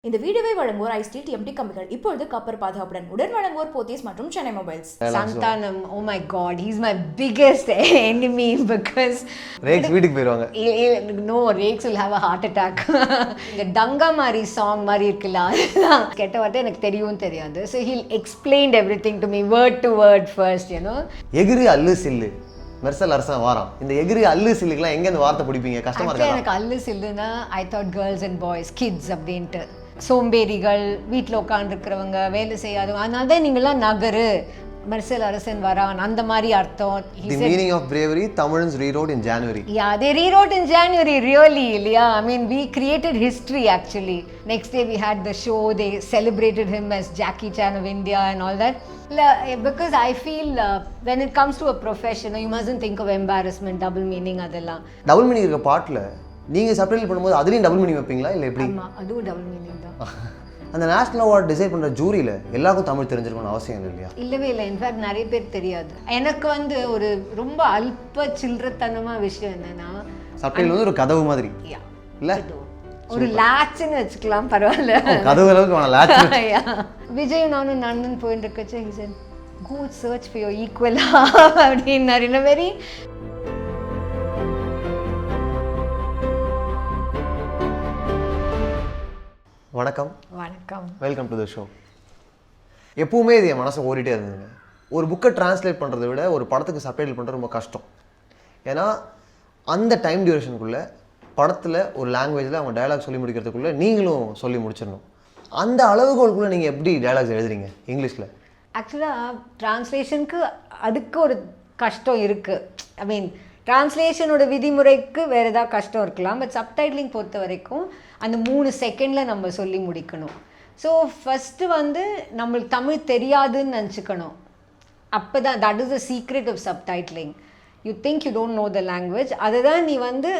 இந்த வீடியோவை வழங்குவோர் ஐஸ்டீல் டிஎம்டி கம்பிகள் இப்பொழுது கப்பர் பாதுகாப்புடன் உடன் வழங்குவோர் போத்தீஸ் மற்றும் Chennai mobiles. Santhanam, oh my god, he's my biggest enemy because Rekhs வீட்டுக்கு போயிடுவாங்க. No, Rekhs will have a heart attack. இந்த Danga Maari song மாதிரி இருக்குல்ல, அதுதான் கெட்ட வார்த்தை எனக்கு தெரியவும் தெரியாது. So he'll explain everything to me word to word first, you know. எகிரி அல்லு சில்லு மெர்சல் அரசன் வாரம். இந்த எகிரி அல்லு சில்லுக்குலாம் எங்க இந்த வார்த்தை பிடிப்பீங்க? கஷ்டமா இருக்கா? எனக்கு அல்லு சில்லுனா I thought girls and boys, kids அப்படின்ட்டு. சோம்பேறிகள், வீட்டில் உட்காந்துருக்கிறவங்க, வேலை செய்யாதவங்க, அதனால தான் நீங்களாம் நகரு, மெர்சல் அரசன் வரான், அந்த மாதிரி அர்த்தம். The meaning of bravery, Tamils rewrote in January. Yeah, they rewrote in January, really, yeah. I mean, we created history actually. Next day we had the show, they celebrated him as Jackie Chan of India and all that. Because I feel when it comes to a profession, you mustn't think of embarrassment, double meaning அதெல்லாம். Double meaning இருக்க பாட்டில் நீங்கள் subtitle பண்ணும்போது அதுலேயும் double meaning வைப்பீங்களா இல்லை எப்படி? ஆமாம், அதுவும் டபுள் மீனிங் தான். அந்த நேஷனல் அவார்ட் டிசைட் பண்ணுற ஜூரியில் எல்லாருக்கும் தமிழ் தெரிஞ்சிருக்கணும் அவசியம் இல்லையா? இல்லவே இல்லை. இன்ஃபேக்ட் நிறைய பேர் தெரியாது. எனக்கு வந்து ஒரு ரொம்ப அல்ப சில்லறத்தனமாக விஷயம் என்னன்னா, சப்டைட்டில் வந்து ஒரு கதவு மாதிரி இல்லை, ஒரு லாட்ச்னு வச்சுக்கலாம், பரவாயில்ல, கதவு அளவுக்கு வேணாம் லாட்ச். விஜய் நானும் நண்பன் போயிட்டு இருக்கச்சு, he said go search for your equal அப்படின்னாரு. in a very வணக்கம். வணக்கம், வெல்கம் டு த ஷோ. எப்பவுமே இது என் மனசை ஓடிட்டே இருந்ததுங்க. ஒரு புக்கை டிரான்ஸ்லேட் பண்ணுறதை விட ஒரு படத்துக்கு சப்டைட்டில் பண்ணுறது ரொம்ப கஷ்டம். ஏன்னா அந்த டைம் டியூரேஷனுக்குள்ளே படத்தில் ஒரு லாங்குவேஜில் அவங்க டயலாக் சொல்லி முடிக்கிறதுக்குள்ளே நீங்களும் சொல்லி முடிச்சிடணும். அந்த அளவுகோலுக்குள்ளே நீங்கள் எப்படி டயலாக்ஸ் எழுதுறீங்க இங்கிலீஷில்? ஆக்சுவலாக ட்ரான்ஸ்லேஷனுக்கு அதுக்கு ஒரு கஷ்டம் இருக்குது. ஐ மீன் ட்ரான்ஸ்லேஷனோட விதிமுறைக்கு வேறு ஏதாவது கஷ்டம் இருக்கலாம். பட் சப்டைட்லிங் பொறுத்த வரைக்கும் அந்த 3 செகண்டில் நம்ம சொல்லி முடிக்கணும். ஸோ ஃபஸ்ட்டு வந்து நம்மளுக்கு தமிழ் தெரியாதுன்னு நினச்சிக்கணும். அப்போ தான் that is the secret of subtitling. You think you don't know the language. அதை தான் நீ வந்து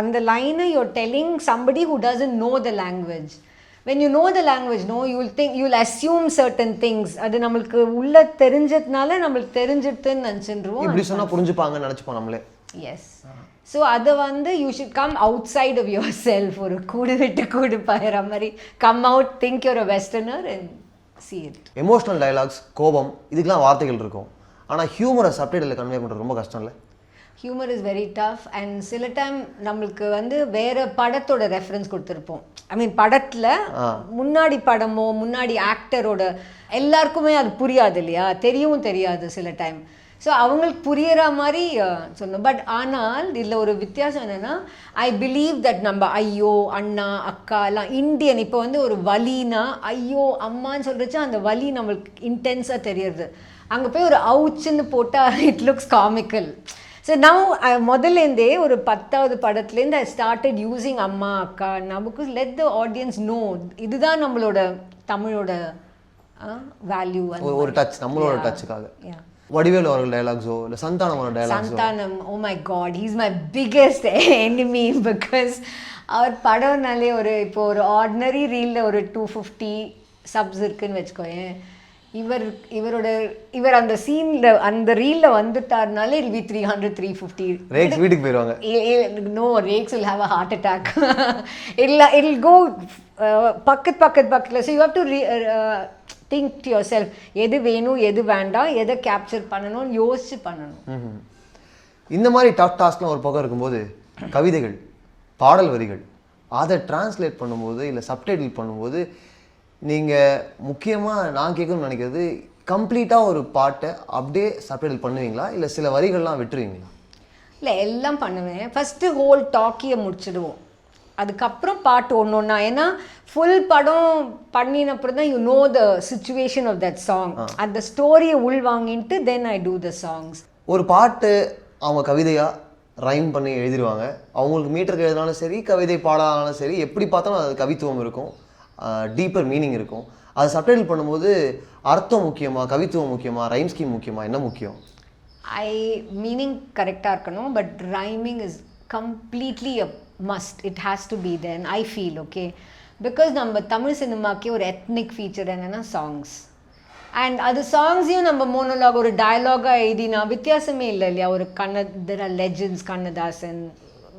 அந்த லைனை you're telling somebody who doesn't know the language. when you know the language, no, you'll assume certain things. அது நம்மளுக்கு உள்ள தெரிஞ்சதுனால நம்மளுக்கு தெரிஞ்சிடுதுன்னு நினச்சிடுவோம். இப்படி சொன்னால் புரிஞ்சுப்பாங்கன்னு நினச்சிப்போம் நம்மளே. எஸ். ஸோ அதை வந்து you should come outside of yourself. ஒரு கூடு விட்டு கூடு பாயிற மாதிரி come out, think you're a westerner and see it. Emotional dialogues, கோபம், இதுக்கெலாம் வார்த்தைகள் இருக்கும். ஆனால் ஹியூமரை சப்டைட்டில் கன்வே பண்ணுறது ரொம்ப கஷ்டம் இல்லை? Humour is very tough. And சில டைம் நம்மளுக்கு வந்து வேறு படத்தோட ரெஃபரன்ஸ் கொடுத்துருப்போம். ஐ மீன் படத்தில் முன்னாடி படமோ முன்னாடி ஆக்டரோட எல்லாருக்குமே அது புரியாது இல்லையா, தெரியவும் தெரியாது சில டைம். ஸோ அவங்களுக்கு புரியிற மாதிரி சொன்னோம். பட் ஆனால் இதில் ஒரு வித்தியாசம் என்னென்னா, ஐ பிலீவ் தட் நம்ம ஐயோ அண்ணா அக்கா எல்லாம் இந்தியன். இப்போ வந்து ஒரு வலினா ஐயோ அம்மான்னு சொல்கிறச்சு அந்த வலி நம்மளுக்கு இன்டென்ஸாக தெரியறது. அங்கே போய் ஒரு அவுச்சுன்னு போட்டால் it looks comical. So now முதல்லேருந்தே ஒரு 10வது படத்துலேருந்து ஐ ஸ்டார்டட் யூஸிங் அம்மா அக்கா நமக்கு லெட் த ஆடியன்ஸ் நோ இதுதான் நம்மளோட தமிழோட வேல்யூ. ஒரு டச், நம்மளோட டச்சுக்காக. வடிவேலு அவர்கள் டயலாக்ஸோ இல்லை சந்தானம் அவரோட டயலாக்ஸோ? Santhanam, oh my God, he's my biggest enemy. Because அவர் படம்னாலே இப்போ ஒரு ஆர்டினரி ரீலில் ஒரு 250 சப்ஸ் இருக்குன்னு வச்சுக்கோயேன். இவர் அந்த சீன்ல அந்த ரீல்ல வந்துட்டாருனாலே இல் பி 300 350. ரேக்ஸ் வீட்டுக்கு போயிடுவாங்க. No, Rex will have a heart attack. it'll go பக்கத்துல. So you have to think to yourself, எது வேணும் எது வேண்டாம், எதை கேப்சர் பண்ணணும்னு யோசிச்சு பண்ணணும். இந்த மாதிரி டஃப் டாஸ்க்லாம் ஒரு பக்கம் இருக்கும்போது கவிதைகள், பாடல் வரிகள் அதை டிரான்ஸ்லேட் பண்ணும்போது இல்லை சப்டைட்டில் பண்ணும்போது நீங்கள் முக்கியமாக நான் கேட்கணும்னு நினைக்கிறது, கம்ப்ளீட்டாக ஒரு பாட்டை அப்படியே சப்டைட்டில் பண்ணுவீங்களா இல்லை சில வரிகள்லாம் விட்டுருவீங்களா? இல்லை, எல்லாம் பண்ணுவேன். ஃபஸ்ட்டு ஹோல் டாக்கியை முடிச்சிடுவோம், அதுக்கப்புறம் பாட்டு ஒன்று ஒன்றா. ஏன்னா ஃபுல் படம் பண்ணினப்புறம் தான் you know the situation of that song. அந்த ஸ்டோரியை உள்வாங்கிட்டு தென் ஐ டூ த சாங்ஸ். ஒரு பாட்டு அவங்க கவிதையாக ரைம் பண்ணி எழுதிடுவாங்க. அவங்களுக்கு மீட்டருக்கு எழுதினாலும் சரி, கவிதை பாடாலும் சரி, எப்படி பார்த்தாலும் அது கவித்துவம் இருக்கும், டீப்பர் மீனிங் இருக்கும். அது சப்டைட்டில் பண்ணும்போது அர்த்தம் முக்கியமாக, கவித்துவம் முக்கியமாக, ரைம் ஸ்கீம் முக்கியமாக, என்ன முக்கியம்? மீனிங் கரெக்டாக இருக்கணும், but rhyming is completely a must. It has to be then I feel okay. Because நம்ம தமிழ் சினிமாக்கே ஒரு எத்னிக் ஃபீச்சர் என்னென்னா சாங்ஸ். அண்ட் அது சாங்ஸையும் நம்ம மோனோலாக் ஒரு டயலாகாக எழுதினா வித்தியாசமே இல்லை இல்லையா. ஒரு there are legends, Kannadasan,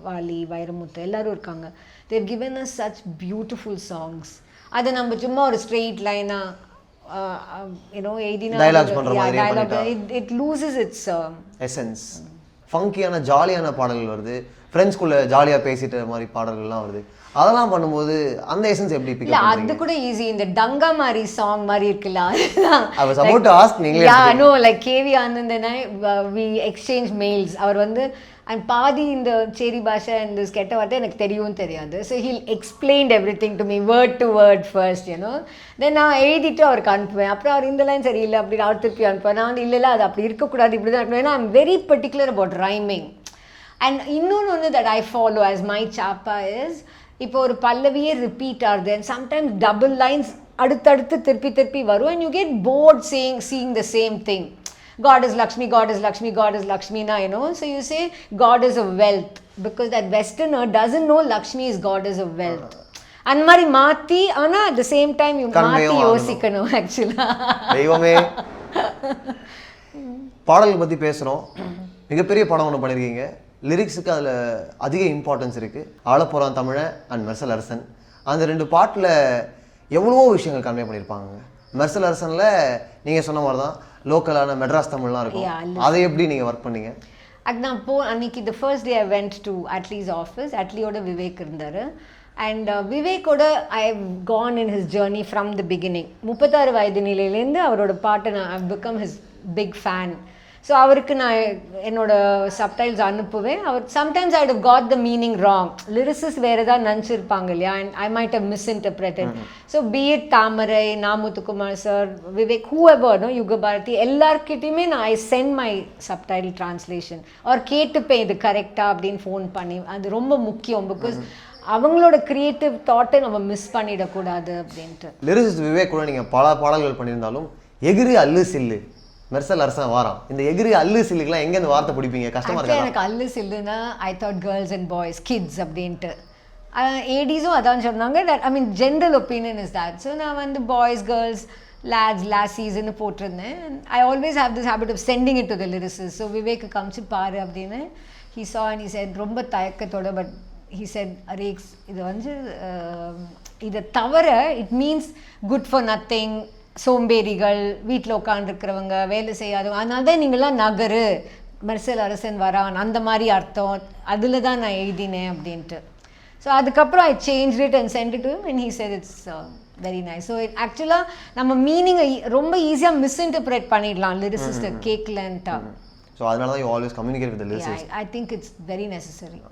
Vaali, Vairamuthu எல்லாரும் இருக்காங்க. They've given us such beautiful songs. அதை நம்ம சும்மா ஒரு ஸ்ட்ரெயிட் லைனா Dialogues பண்ற மாதிரி பண்ணிட்டா it loses its essence. ஃபங்கியான ஜாலியான பாடல்கள் வருது, ஃப்ரெண்ட்ஸ்குள்ள ஜாலியா பேசிட்ட மாதிரி பாடல்கள்லாம் வருது. அதெல்லாம் பண்ணும்போது அந்த எசன்ஸ் எப்படி பிக் அப் பண்றீங்க? அது கூட ஈஸி. இந்த டங்கா மாரி சாங் மாதிரி இருக்குல்ல, I was about to ask நீங்களே. Yeah, no, like KV Anand and I we exchange mails. அவர் வந்து and பாதி இந்த சேரி பாஷா and this கெட்ட வார்த்தை எனக்கு தெரியவும் தெரியாது. So he'll explained everything to me word to word first, you know. Then நான் எழுதிட்டு அவருக்கு அனுப்புவேன். அப்புறம் அவர் இந்த லைன் சரியில்லை அப்படி அவர் திருப்பி அனுப்புவேன். நான் வந்து இல்லை அது அப்படி இருக்கக்கூடாது இப்படி தான் அனுப்புவேன். ஏன்னா I'm very particular about rhyming. And இன்னொன்று that I follow as my chapa is, இப்போ ஒரு பல்லவியே ரிப்பீட் ஆகுது and sometimes double lines அடுத்தடுத்து திருப்பி திருப்பி வரும் and you get bored seeing the same thing. God is Lakshmi, God is Lakshmi, God is Lakshmi na, you know. So you say God is of wealth because that westerner doesn't know Lakshmi is God is of wealth. அந்த மாதிரி மாற்றி ஆனால் at the same time you மாற்றி யோசிக்கணும் ஆக்சுவலாக. தெய்வமே, பாடல்கள் பற்றி பேசுகிறோம். மிகப்பெரிய படம் ஒன்று பண்ணியிருக்கீங்க. லிரிக்ஸுக்கு அதில் அதிக இம்பார்ட்டன்ஸ் இருக்குது. ஆழப்போறான் தமிழன் அண்ட் மெர்சல் அரசன், அந்த 2 பாட்டில் எவ்வளவோ விஷயங்கள் கன்வே பண்ணியிருப்பாங்க. மெர்சல் அரசனில் நீங்கள் சொன்ன மாதிரி தான் லோக்கலான மெட்ராஸ் தமிழ்லாம் இருக்கும். அதை எப்படி நீங்கள் ஒர்க் பண்ணீங்க? அது நான் அன்னைக்கு the first day I went to Atli's office. Atliயோட Vivek இருந்தார். And விவேக்கோட I have gone in his journey from the beginning. 36 வயது நிலையிலேருந்து அவரோட பாட்டை நான் I've become his big fan. So அவருக்கு நான் என்னோட சப்டைல்ஸ் அனுப்புவேன். அவர் sometimes I have got the meaning wrong, lyricist வேறு ஏதாவது நினச்சிருப்பாங்க இல்லையா, and I might have misinterpreted. So be it Thamarai, Namuthukumar sir, Vivek, whoever, no Yugabharathi, எல்லார்கிட்டையுமே நான் I sent my subtitle translation அவர் கேட்டுப்பேன் இது கரெக்டாக அப்படின்னு ஃபோன் பண்ணி. அது ரொம்ப முக்கியம், பிகாஸ் அவங்களோட கிரியேட்டிவ் தாட்டை நம்ம மிஸ் பண்ணிடக்கூடாது அப்படின்ட்டு. லிரிசிஸ்ட் விவேக் கூட நீங்கள் பல பாடல்கள் பண்ணியிருந்தாலும் எகிரி அல்லு சில்லு மெர்சல் அரசன் வாராம், இந்த எகிரி அல்லு சில்லுக்கெல்லாம் எங்கேருந்து வார்த்தை பிடிப்பீங்க? கஷ்டமா இருக்கு. எனக்கு அல்லு சில்லுன்னா I thought girls and boys, kids அப்படின்ட்டு. ஏடிஸும் அதான் சொன்னாங்க. That I mean general opinion is that. So நான் வந்து பாய்ஸ், கேர்ள்ஸ், lads, lassiesன்னு போட்டிருந்தேன். I always have this habit of sending it to the lyricist. So விவேக்கு காமிச்சு பாரு அப்படின்னு he saw and he said ரொம்ப தயக்கத்தோட, பட் he said ரேக்ஸ் இது வந்து இதை தவிர it means good for nothing, சோம்பேறிகள், வீட்டில் உட்காந்துருக்கிறவங்க, வேலை செய்யாதவங்க, அதனால தான் நீங்களாம் நகரு, மெர்சல் அரசன் வரான், அந்த மாதிரி அர்த்தம், அதில் தான் நான் எழுதினேன் அப்படின்ட்டு. ஸோ அதுக்கப்புறம் I change it and sent it to him and he said it's very nice. So ஆக்சுவலாக நம்ம மீனிங்கை ரொம்ப ஈஸியாக மிஸ்இன்டர்பிரேட் பண்ணிடலாம் லிரிசிஸ்ட்டை கேட்கலன்ட்டா. ஸோ அதனால தான் you always communicate with the lyricist. I think it's very necessary.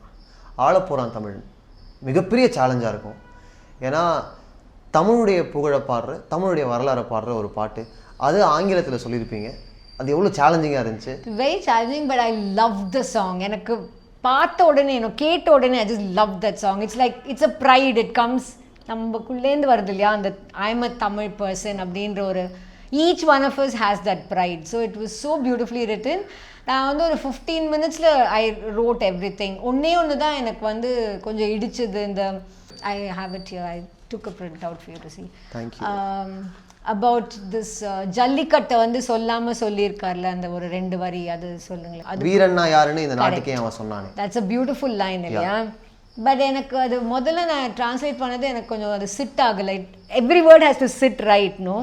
ஆழப்போறான் தமிழ் மிகப்பெரிய சேலஞ்சாக இருக்கும். ஏன்னா தமிழுடைய புகழை பாடுற, தமிழுடைய வரலாறை பாடுற ஒரு பாட்டு, அது ஆங்கிலத்தில் சொல்லியிருப்பீங்க. அது எவ்வளோ சேலஞ்சிங்காக இருந்துச்சு? Very challenging, but I love the song. எனக்கு பார்த்த உடனே, கேட்ட உடனே I just love that song. It's like it's a pride, it comes நம்மக்குள்ளேருந்து வருது இல்லையா, அந்த I am a Tamil person அப்படின்ற ஒரு, each one of us has that pride. So it was so beautifully written. நான் வந்து ஒரு 15 minutesல ஐ ரோட் எவ்ரி திங். ஒன்று தான் எனக்கு வந்து கொஞ்சம் இடிச்சது. இந்த I have it here, I took a print out for you to see. Thank you. About this ஜல்லிக்கட்டை வந்து சொல்லாம சொல்லியிருக்கார்ல, அந்த ஒரு 2 வரி, அது சொல்லுங்களேன். அது வீரன்னா யாருன்னு இந்த நாட்டுக்கே அவன் சொன்னானே. That's a beautiful line இல்லையா? பட் எனக்கு அது முதல்ல நான் டிரான்ஸ்லேட் பண்ணது எனக்கு கொஞ்சம் அது சிட் ஆகலை. Every word has to sit right, no.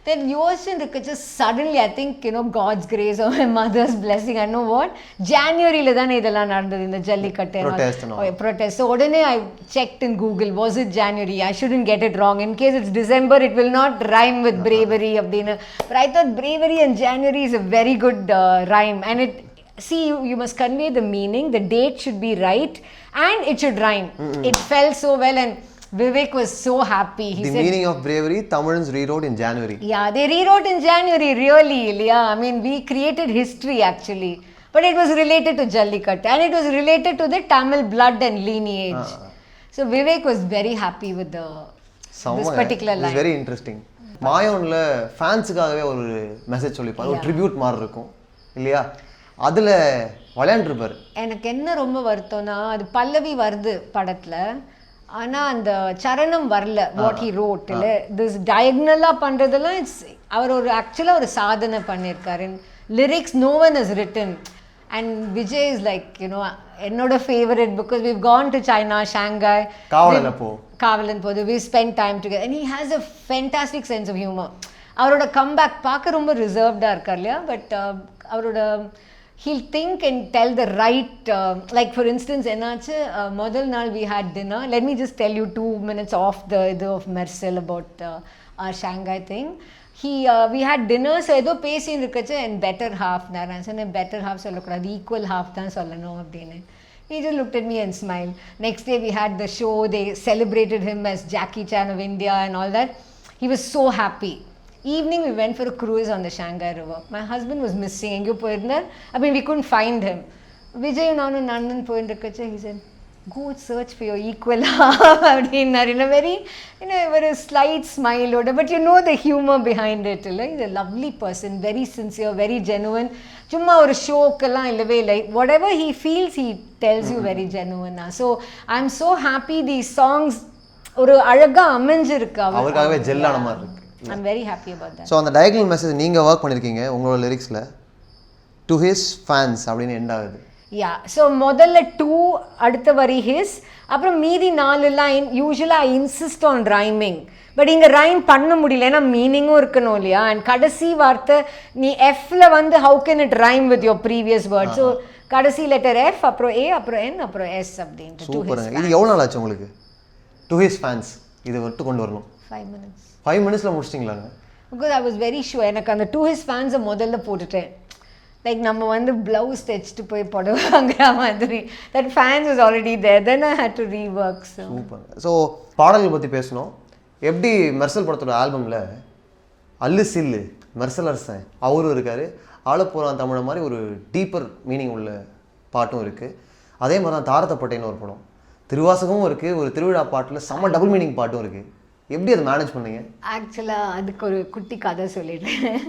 Then yours and just suddenly I think, you know, God's grace or my mother's blessing, I know what, January-ல தான் இதெல்லாம் நடந்தது, இந்த ஜல்லிக்கட்டு protest. So உடனே I checked in Google, was it January? I shouldn't get it wrong. In case it's December, it will not rhyme with bravery அப்படின்னு. But I thought bravery and January is a very good rhyme. And it, see, you must convey the meaning, the date should be right and it should rhyme. It fell so well and Vivek was so happy. He the said, meaning of bravery, Tamils rewrote in January. Yeah, they rewrote in January, really. Yeah, I mean, we created history actually. But it was related to Jallikattu and it was related to the Tamil blood and lineage. So Vivek was very happy with this particular line. It's very interesting. மாயோன்ல ஃபேன்ஸுக்காகவே ஒரு message சொல்லிப்பாரு, ஒரு tribute மாதிரி இருக்கும் இல்லையா? அதில் விளையாண்டுருப்பார். எனக்கு என்ன ரொம்ப வருத்தம்னா, அது பல்லவி வருது படத்தில், ஆனால் அந்த சரணம் வரல. வாட் ஹி ரோட் இல்லை, திஸ் டயக்னலாக பண்ணுறதெல்லாம் இட்ஸ், அவர் ஒரு ஆக்சுவலாக ஒரு சாதனை பண்ணியிருக்காரு. Lyrics no one is written and Vijay is like, you know, என்னோட favorite because we've gone to China, Shanghai. காவலன் போது we spent time together and he has a fantastic sense of humor. அவரோட comeback பார்க்க ரொம்ப ரிசர்வ்டாக இருக்கார் இல்லையா, but அவரோட he'll think and tell the right, like for instance என்னாச்சு, முதல் நாள் we had dinner. Let me just tell you 2 minutes off the of Mersal about our Shanghai thing. We had dinner, so ஏதோ பேசின்னு இருக்கச்சு and better half நான் சொன்னேன் better half சொல்லக்கூடாது, equal half தான் சொல்லணும் அப்படின்னு. He just looked at me and smiled. Next day we had the show, they celebrated him as Jackie Chan of India and all that. He was so happy. Evening we went for a cruise on the Shanghai River. My husband was missing. எங்கேயோ போயிருந்தார். I mean we couldn't find him. Vijay நானும் நந்தன் போயிட்டு இருக்கச்சு, he said, go search for your equal half அப்படின்னார். In a very, you know, very slight smile oda, but you know the humor behind it. He's a lovely person, very sincere, very genuine. சும்மா ஒரு ஷோக்கெல்லாம் இல்லவே இல்லை. whatever he feels he tells you very genuine. So I'm so happy these songs ஒரு அழகா அமைஞ்சிருக்கு, அவருக்காகவே ஜெல்லான மாதிரி இருக்கு. I'm very happy about that. So அந்த diagonal message நீங்கள் ஒர்க் பண்ணியிருக்கீங்க உங்களோட லிரிக்ஸில், டு ஹிஸ் ஃபேன்ஸ் அப்படின்னு எண்ட் ஆகுது. யா, ஸோ முதல்ல 2, அடுத்த வரி ஹிஸ், அப்புறம் மீதி 4 லைன் யூஸ்வலாக ஐ இன்சிஸ்ட் ஆன் ரைமிங், பட் இங்கே ரைம் பண்ண முடியல, ஏன்னா மீனிங்கும் இருக்கணும் இல்லையா. அண்ட் கடைசி வார்த்தை நீ எஃப்ல வந்து how can it rhyme with your previous word. So கடைசி லெட்டர் எஃப், அப்புறம் ஏ, அப்புறம் என், அப்புறம் எஸ் அப்படின்ட்டு. சூப்பருங்க. இது எவ்வளோ நாள் ஆச்சு உங்களுக்கு டு ஹிஸ் ஃபேன்ஸ் இது விட்டு கொண்டு வரணும்? 5 minutes. 5 minutesல முடிச்சிட்டிங்களாங்க? Because I was very sure. எனக்கு அந்த டு ஹிஸ் ஃபேன்ஸை முதல்ல போட்டுட்டேன். லைக் நம்ம வந்து ப்ளவுஸ் தைச்சிட்டு போய் புடவை வாங்குற மாதிரி. That fans was already there, then I had to rework. Super. So பாடல்கள் பற்றி பேசணும். எப்படி மெர்சல் படத்தோட ஆல்பமில் அல்லு சில்லு மெர்சல் அரசன் அவரும் இருக்கார், ஆலப்புறான் தமிழ் மாதிரி ஒரு டீப்பர் மீனிங் உள்ள பாட்டும் இருக்குது. அதே மாதிரி தான் தாரை தப்பட்டைன்னு ஒரு படம், திருவாசகமும் இருக்குது, ஒரு திருவிழா பாட்டில் செம்ம டபுள் மீனிங் பாட்டும் இருக்குது. எப்படி அதை மேனேஜ் பண்ணீங்க? ஆக்சுவலாக அதுக்கு ஒரு குட்டி கதை சொல்லிடுறேன்.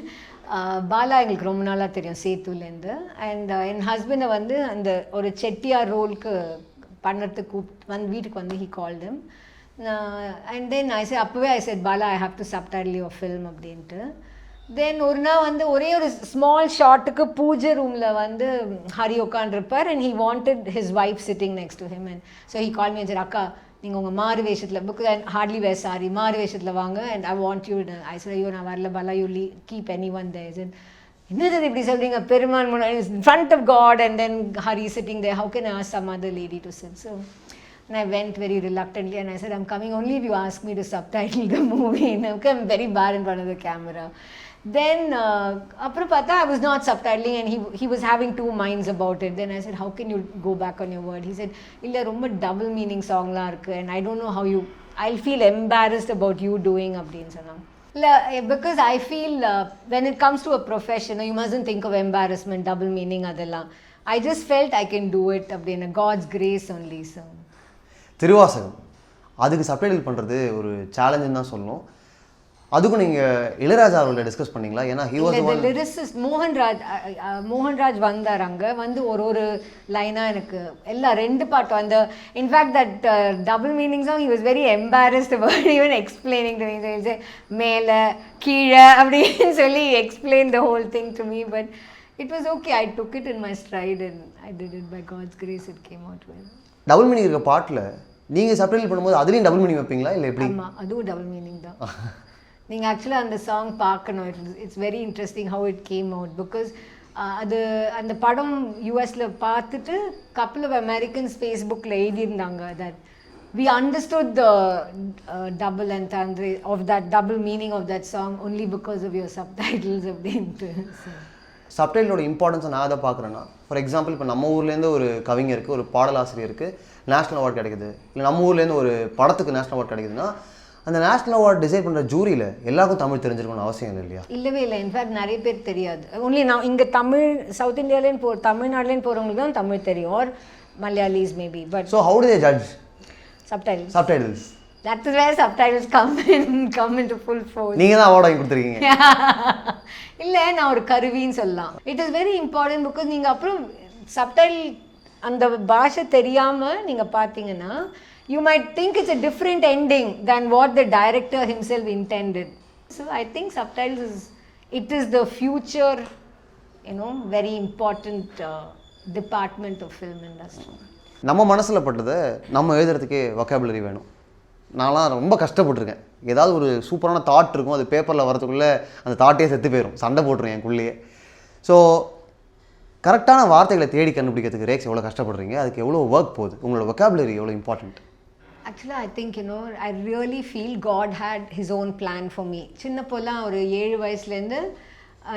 பாலா எங்களுக்கு ரொம்ப நாளாக தெரியும் சேத்துலேருந்து. அண்ட் என் ஹஸ்பண்டை வந்து அந்த ஒரு செட்டியார் ரோலுக்கு பண்ணுறதுக்கு வந்து வீட்டுக்கு வந்து he called him. And then I said, அப்போவே I said Bala I have to subtitle your film அப்படின்ட்டு. தென் ஒரு நாள் வந்து ஒரே ஒரு ஸ்மால் ஷார்ட்டுக்கு பூஜை ரூமில் வந்து ஹரி உட்காண்டிருப்பார் and he wanted his wife sitting next to him. And so he call me, சரி அக்கா நீங்கள் உங்கள் மாறு வேஷத்தில், because I hardly wear sari, மாறு வேஷத்தில் வாங்க and I want you. I sir ஐயோ நான் வரல Bala, you keep anyone there. என்னது இப்படி சொல்கிறீங்க, பெருமான் முன்னாடி front of God and then Hari sitting there, how can I ask some other lady to sit? So and I went very reluctantly and I said, I'm coming only if you ask me to subtitle the movie. And I'm very bad in front of the camera. Then அப்புறம் பார்த்தா I was not subtitling and he was having 2 minds about it. Then I said, how can you go back on your word? He said, இல்லை ரொம்ப double meaning சாங்லாம் இருக்குது and I don't know how you, I'll feel embarrassed about you doing அப்படின்னு சொன்னாங்க. இல்லை, because I feel when it comes to a profession you mustn't think of embarrassment, double meaning அதெல்லாம். I just felt I can do it அப்படின்னு, God's grace only. So Thiruvasagam அதுக்கு subtitle பண்ணுறது ஒரு சேலஞ்சுன்னு தான் சொல்லணும். அதுக்கும் நீங்கள் இளையராஜா அவர்களை டிஸ்கஸ் பண்ணீங்களா? ஏன்னா he was the lyricist. Mohanraj வந்தார் அங்கே வந்து ஒரு லைனாக எனக்கு எல்லாம் 2 பாட்டும் அந்த in fact that double meaning song he was very embarrassed about even explaining to me. மேலே கீழே அப்படின்னு சொல்லி explain the whole thing to me. But it was okay, I took it in my stride and I did it by God's grace. It came out well. Double meaning இருக்க பாட்டில் நீங்கள் subtitle பண்ணும்போது அதுலேயும் double meaning வைப்பீங்களா இல்லை எப்படி? ஆமாம், அதுவும் டபுள் மீனிங் தான். நீங்கள் ஆக்சுவலாக அந்த சாங் பார்க்கணும். It's very interesting how it came out. Because அது அந்த படம் யூஎஸில் பார்த்துட்டு கப்புள் ஆஃப் அமெரிக்கன்ஸ் ஃபேஸ்புக்கில் எழுதியிருந்தாங்க that we understood the double entendre of that double meaning of that song only because of your subtitles அப்படின்ட்டு. சப்டைட்டிலோட இம்பார்ட்டன்ஸை நான் அதை பார்க்குறேன்னா, ஃபார் எக்ஸாம்பிள் இப்போ நம்ம ஊர்லேருந்து ஒரு கவிஞருக்கு, ஒரு பாடலாசிரியருக்கு நேஷ்னல் அவார்டு கிடைக்குது, இல்லை நம்ம ஊர்லேருந்து ஒரு படத்துக்கு நேஷ்னல் அவார்டு கிடைக்குதுன்னா அந்த நேஷ்னல் அவார்டு டிசைட் பண்ணுற ஜூரியில் எல்லாருக்கும் தமிழ் தெரிஞ்சிருக்கணும்னு அவசியம் இல்லை இல்லையா? இல்லவே இல்லை. இன்ஃபேக்ட் நிறைய பேர் தெரியாது. ஒன்லி நான் இங்கே தமிழ் சவுத் இந்தியாலேருந்து தமிழ்நாடுலேருந்து போகிறவங்களுக்கு தான் தமிழ் தெரியும், or Malayalis maybe. But so how do they judge subtitles? That is where subtitles come into full force. நீங்கள் தான் அவார்டு வாங்கி கொடுத்துருக்கீங்க. இல்லை, நான் ஒரு கருவின்னு சொல்லலாம். It is very important because நீங்கள் அப்புறம் சப்டைட்டில் அந்த பாஷை தெரியாமல் நீங்கள் பார்த்தீங்கன்னா you might think it's a different ending than what the director himself intended. So I think subtitles is the future, very important department of film industry. நம்ம மனசில் பட்டதை நம்ம எழுதுறதுக்கே வொக்காபுலரி வேணும். நான்லாம் ரொம்ப கஷ்டப்பட்டிருக்கேன். ஏதாவது ஒரு சூப்பரான தாட் இருக்கும், அது பேப்பரில் வரதுக்குள்ளே அந்த தாட்டே செத்து போயிடும், சண்டை போட்டுரும் எனக்குள்ளேயே. ஸோ கரெக்டான வார்த்தைகளை தேடி கண்டுபிடிக்கிறதுக்கு ரேக்ஸ் எவ்வளோ கஷ்டப்படுறீங்க, அதுக்கு எவ்வளோ ஒர்க் போகுது, உங்களோட வொக்காபுலரி எவ்வளோ important? Actually, I think, I really feel God had his own plan for me. சின்ன போலாம் ஒரு 7 வயசுலேருந்து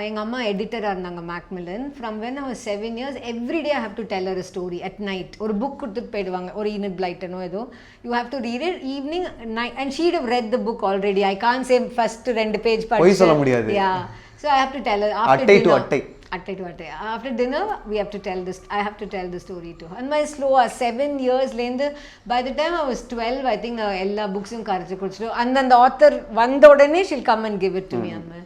எங்கள் அம்மா எடிட்டராக இருந்தாங்க Macmillan. From when I was 7 years, every day I have to tell her a story at night. ஒரு book கொடுத்துட்டு போயிடுவாங்க, ஒரு ஈனட் பிளைட்டனோ ஏதோ. You have to read it evening, night, and she'd have read the book already. I can't say first 2 page போய் சொல்ல முடியாது. Yeah. So I have to tell her after அட்டை dinner. To அட்டை. Attai to attai. After dinner, we have to tell this. I have to tell the story to her. And my slow 7 years later, by the time I was 12, I think ella books karachu kudichu. And then the author vanda odane she'll come and give it to me. Amma.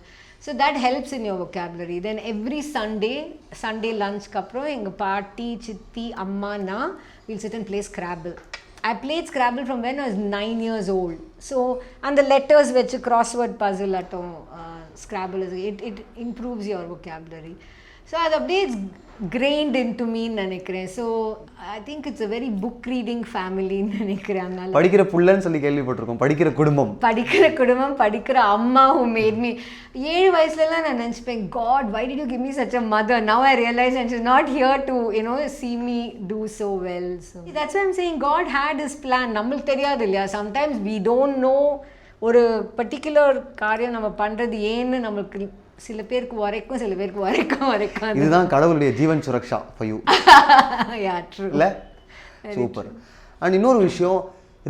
So that helps in your vocabulary. Then every Sunday lunch kapro enga paati, chitti, amma na, we'll sit and play Scrabble. I played Scrabble from when I was 9 years old. So, and the letters which crossword puzzle atom Scrabble is, it improves your vocabulary. So அது அப்படியே it's grained into me நினைக்கிறேன். So I think it's a very book reading family நினைக்கிறேன். அதனால படிக்கிற புள்ளன்னு சொல்லி கேள்விப்பட்டிருக்கோம். படிக்கிற குடும்பம், படிக்கிற அம்மா who made me. 7 வயசுலலாம் நான் நினச்சிப்பேன், God, why did you give me such a mother? Now I realize and she's not here to see me do so well. So that's why I'm saying God had his plan. நம்மளுக்கு தெரியாது இல்லையா, sometimes we don't know ஒரு particular காரியம் நம்ம பண்ணுறது ஏன்னு நம்மளுக்கு சில பேருக்கு வரைக்கும், சில பேருக்கு வரைக்கும். இதுதான் கடவுளுடைய Jeevan Suraksha for you. Yeah true. இல்ல சூப்பர். அண்ட் இன்னொரு விஷயம்,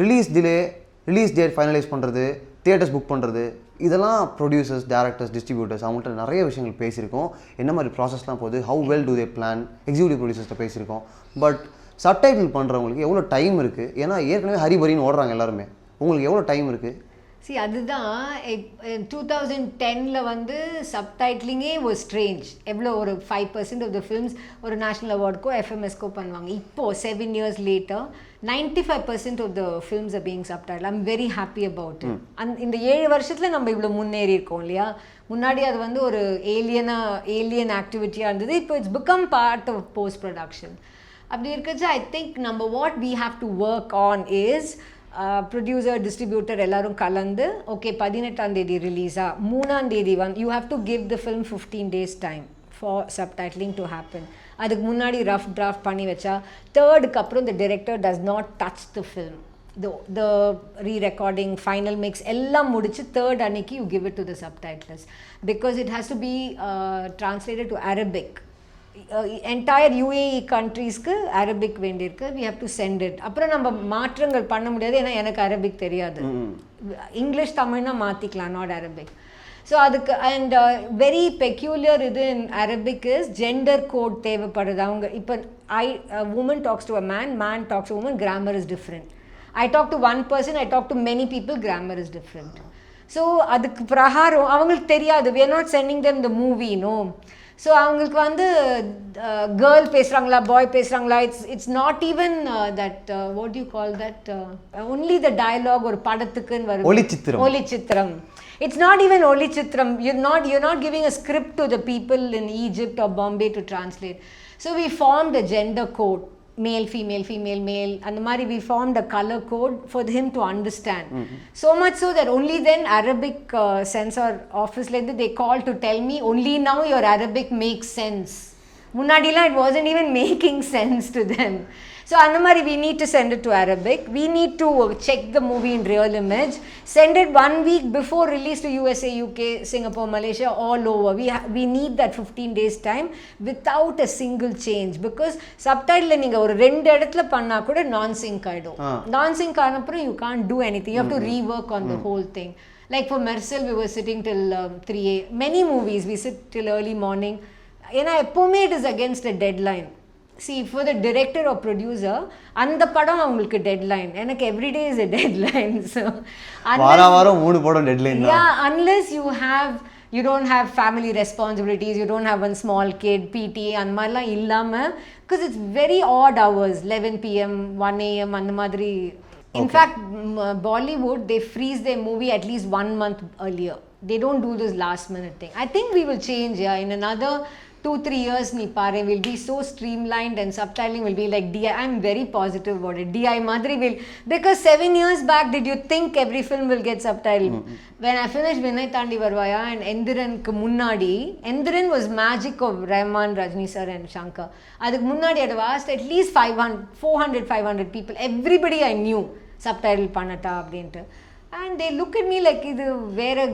ரிலீஸ் டேட் ஃபைனலைஸ் பண்ணுறது, தியேட்டர்ஸ் புக் பண்ணுறது, இதெல்லாம் ப்ரொடியூசர்ஸ், டேரக்டர்ஸ், டிஸ்ட்ரிபியூட்டர்ஸ் அவங்கள்ட்ட நிறைய விஷயங்கள் பேசியிருக்கோம். என்ன மாதிரி ப்ராசஸ்லாம் போகுது, how well do they plan, executive ப்ரொடியூசர்ஸ்ட்ட பேசியிருக்கோம். பட் சப்டைட்டில் பண்ணுறவங்களுக்கு எவ்வளோ டைம் இருக்குது? ஏன்னா ஏற்கனவே ஹரிபரின்னு ஓடுறாங்க எல்லாருமே. உங்களுக்கு எவ்வளோ டைம் இருக்குது? See, அதுதான் 2010ல வந்து சப்டைட்லிங்கே was strange. எவ்வளோ ஒரு 5% of the films ஒரு நேஷ்னல் அவார்டுக்கோ எஃப்எம்எஸ்க்கோ பண்ணுவாங்க. இப்போது 7 years later 95% of the films are being subtitled. I'm very happy about it. இந்த 7 வருஷத்தில் நம்ம இவ்வளோ முன்னேறி இருக்கோம் இல்லையா. முன்னாடி அது வந்து ஒரு ஏலியன் ஆக்டிவிட்டியாக இருந்தது. இப்போ it's become part of post production. அப்படி இருக்கச்சு ஐ திங்க் நம்ம what we have to work on is producer, distributor எல்லாரும் கலந்து ஓகே 18ஆம் தேதி ரிலீஸா, 3ஆம் தேதி வந்து you have to give the film 15 days time for subtitling to happen. அதுக்கு முன்னாடி ரஃப் டிராஃப்ட் பண்ணி வச்சா 3rdக்கு அப்புறம் the director does not touch the film. the re-recording, final mix எல்லாம் முடிச்சு 3rd அன்னைக்கு you give it to the subtitlers because it has to be translated to Arabic. Entire UAE countries-க்கு அரபிக் வேண்டியிருக்கு. we have to send it. அப்புறம் நம்ம மாற்றங்கள் பண்ண முடியாது, ஏன்னா எனக்கு அரபிக் தெரியாது. இங்கிலீஷ் தமிழ்னா மாற்றிக்கலாம், நாட் அரபிக். ஸோ அதுக்கு அண்ட் வெரி பெக்யூலியர் இது in Arabic is gender code தேவைப்படுது. அவங்க இப்போ woman talks to a man talks to a woman, grammar is different. I talk to one person, I talk to many people, grammar is different. So அதுக்கு பிரகாரம் அவங்களுக்கு தெரியாது. we are not sending them the movie, no. So அவங்களுக்கு வந்து girl பேசுகிறாங்களா, boy பேசுகிறாங்களா, it's not even that what you call that only the dialogue ஒரு படத்துக்குன்னு வரும், ஒளிச்சித்திரம். இட்ஸ் நாட் ஈவன் ஒளிச்சித்திரம். you're not giving a script to the people in Egypt or Bombay to translate. So we formed a gender code, male, female, female, male, and mari we formed a color code for him to understand. So much so that only then Arabic censor office like they called to tell me only now your Arabic makes sense. Munadila it wasn't even making sense to them. So Anamari, we need to send it to Arabic. We need to check the movie in real image. Send it 1 week before release to USA, UK, Singapore, Malaysia, all over. We need that 15 days time without a single change. Because subtitle நீங்க ஒரு 2 இடத்துல பண்ணா கூட non-sync ஆயிடும். Non-sync ஆனப்புறம் you can't do anything. You have to rework on the whole thing. Like for Mersal, we were sitting till 3 a.m. Many movies, we sit till early morning. ஏன்னா எப்போவுமே it is against a deadline. See, for the director or producer, அந்த படம் அவங்களுக்கு deadline. எனக்கு everyday is a deadline. So வாரம் 3 படம் deadline தான். Yeah, unless you don't have family responsibilities, you don't have one small kid, PTA அந்த மாதிரிலாம் இல்லாமல், because it's very odd hours, 11 p.m., 1 a.m. அந்த மாதிரி. In fact, Bollywood, they freeze their movie at least 1 month earlier. They don't do this last minute thing. I think we will change, yeah. In another 2-3 years ni pare will be so streamlined and subtitling will be like DI. I'm very positive about it. DI madri will, because 7 years back did you think every film will get subtitled? When I finished Vinay Thandi Varvaya and Endiran ku munnadi, Endiran was magic of Rahman, Rajni sir and Shankar. Aduk munnadi I have asked at least 400-500 people, everybody I knew subtitle panata abdintu. And they look at me like idu vera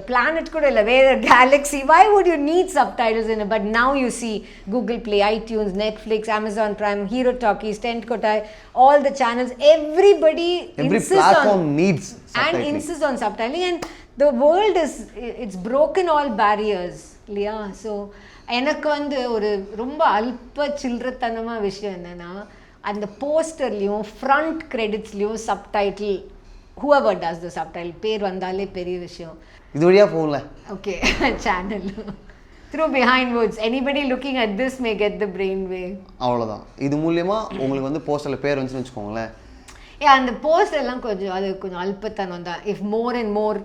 planet kuda illa vera galaxy, why would you need subtitles in it? But now you see Google Play, iTunes, Netflix, Amazon Prime, Hero Talkies, Tent Kotai, all the channels, every platform needs and subtitling. insists on subtitling, and the world is, it's broken all barriers. Yeah, so எனக்கு வந்து ஒரு ரொம்ப அல்ப சில்லறத்தனமா விஷயம் என்னன்னா, அந்த போஸ்டர்லயும் front கிரெடிட்ஸ்லயும் subtitle, whoever does the subtitle பேர் வந்தாலே பெரிய விஷயம். இது வழியா போகல. Okay. Channel. Through behind words. Anybody looking at this may get the brain wave. அவ்வளவுதான். இது மூலமா உங்களுக்கு வந்து போஸ்டர்ல பேர் வந்துச்சுன்னு வெச்சுக்கோங்களேன். அந்த போஸ்டர் எல்லாம் கொஞ்சம் அது கொஞ்சம் அல்பத்தனம் தான். If more and more,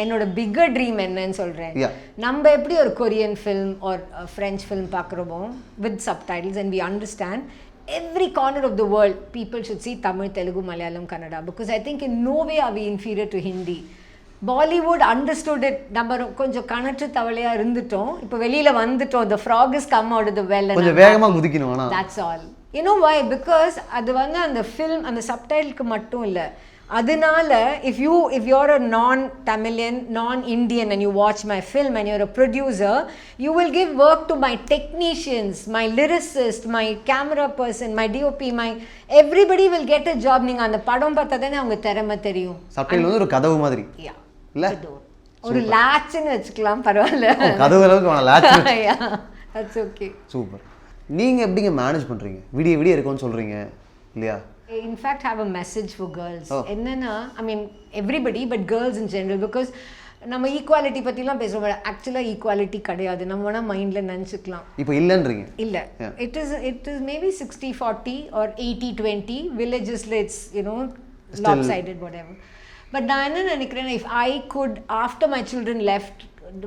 என்னோட பிக்கர் ட்ரீம் என்னன்னு சொல்றேன். நம்ம எப்படி ஒரு Korean film or French film பார்க்குறோமோ with subtitles and we understand, every corner of the world people should see Tamil, Telugu, Malayalam, Kannada, because I think in no way are we inferior to Hindi. Bollywood understood it. நம்ம கொஞ்சம் கணற்று தவளையா இருந்துட்டோம், இப்போ வெளியில வந்துட்டோம். The frog has come out of the well. கொஞ்சம் வேகமா குதிக்கணும் ஆனா. That's all. You know why? Because அது வந்து அந்த film அந்த சப்டைட்டிலுக்கு மட்டும் இல்ல. அதனால if you're a non-Tamilian, non-Indian and you watch my film and you're a producer, you will give work to my technicians, my lyricist, my camera person, my DOP, everybody will get a job. நீங்க அந்த படம் பார்த்தாதானே அவங்க திறமை தெரியும். Subtitle வந்து ஒரு கதவு மாதிரி. Yeah. இல்ல? ஒரு லாட்ச்னு வெச்சுக்கலாம், பரவாயில்ல. கதவு அளவுக்கு வேணாம், latch. Yeah. That's okay. Super. நீங்க எப்படிங்க மேனேஜ் பண்றீங்க? விடிய இருக்குன்னு சொல்றீங்க இல்லையா? In fact, have a message for girls. என்னன்னா, I mean everybody but girls in general, because நம்ம ஈக்குவாலிட்டி பத்திலாம் பேசுறோம், ஆக்சுவலா ஈக்குவாலிட்டி கிடையாது. நம்ம வேணா மைண்ட்ல நினைச்சுக்கலாம். இப்போ இல்லன்றீங்க? இல்ல. It is maybe 60-40 or 80-20. Villages it's, you know, lopsided, whatever. But நான் என்ன நினைக்கிறேன், if I could, after my children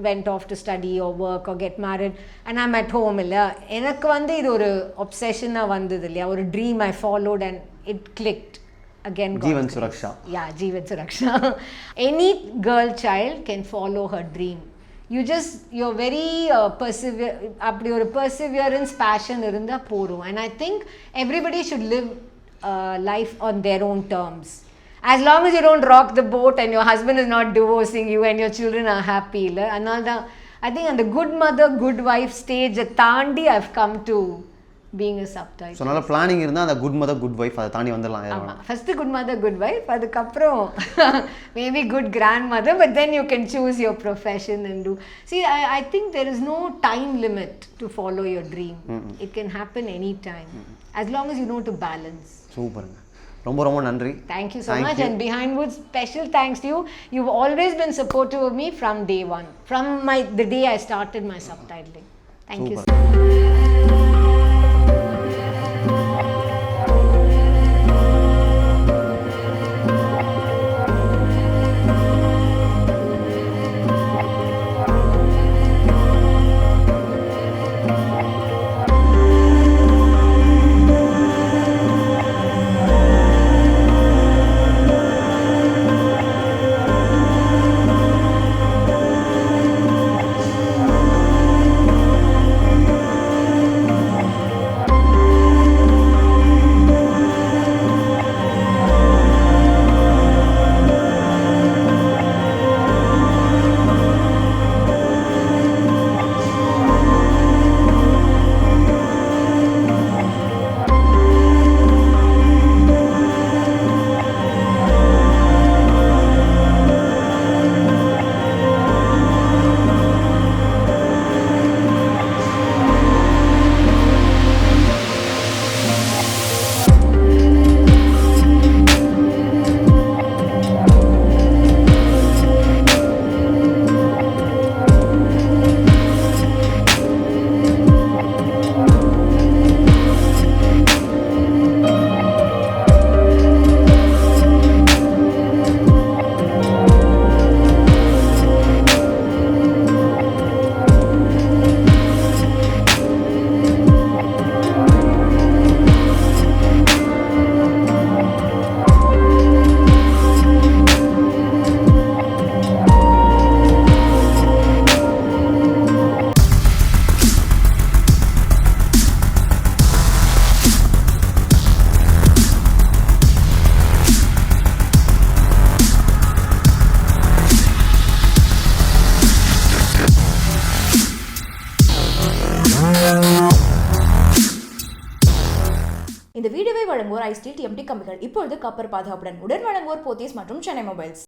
went off to study or work or get married and I'm at home, இல்ல எனக்கு வந்து இது ஒரு obsession வந்தது இல்லையா, ஒரு dream I followed and it clicked again. Jeevan Suraksha. Yeah, Jeevan Suraksha. Any girl child can follow her dream. You're very அப்படி ஒரு perseverance, passion இருந்தா போறோம். And I think everybody should live life on their own terms. As long as you don't rock the boat and your husband is not divorcing you and your children are happy. I think on the good mother, good wife stage தாண்டி I've come to being a subtitle. So நல்ல planning இருந்தா அந்த good mother, good wife அதை தாண்டி வந்துடலாம். ஆமா, first good mother, good wife, அதுக்கப்புறம் maybe good grandmother, but then you can choose your profession and do. See, I think there is no time limit to follow your dream. It can happen anytime, as long as you know to balance. சூப்பருங்க, ரொம்ப நன்றி. Thank you so much. And behind words, special thanks to you. You've always been supportive of me from day one, from the day I started my subtitling. Thank you so much. இந்த வீடியோவை வழங்குவோர் ஐஸ்டீல் TMT கம்பிகள், இப்பொழுது copper பாதுகாப்புடன். உடன் வழங்குவோர் போத்தீஸ் மற்றும் Chennai mobiles.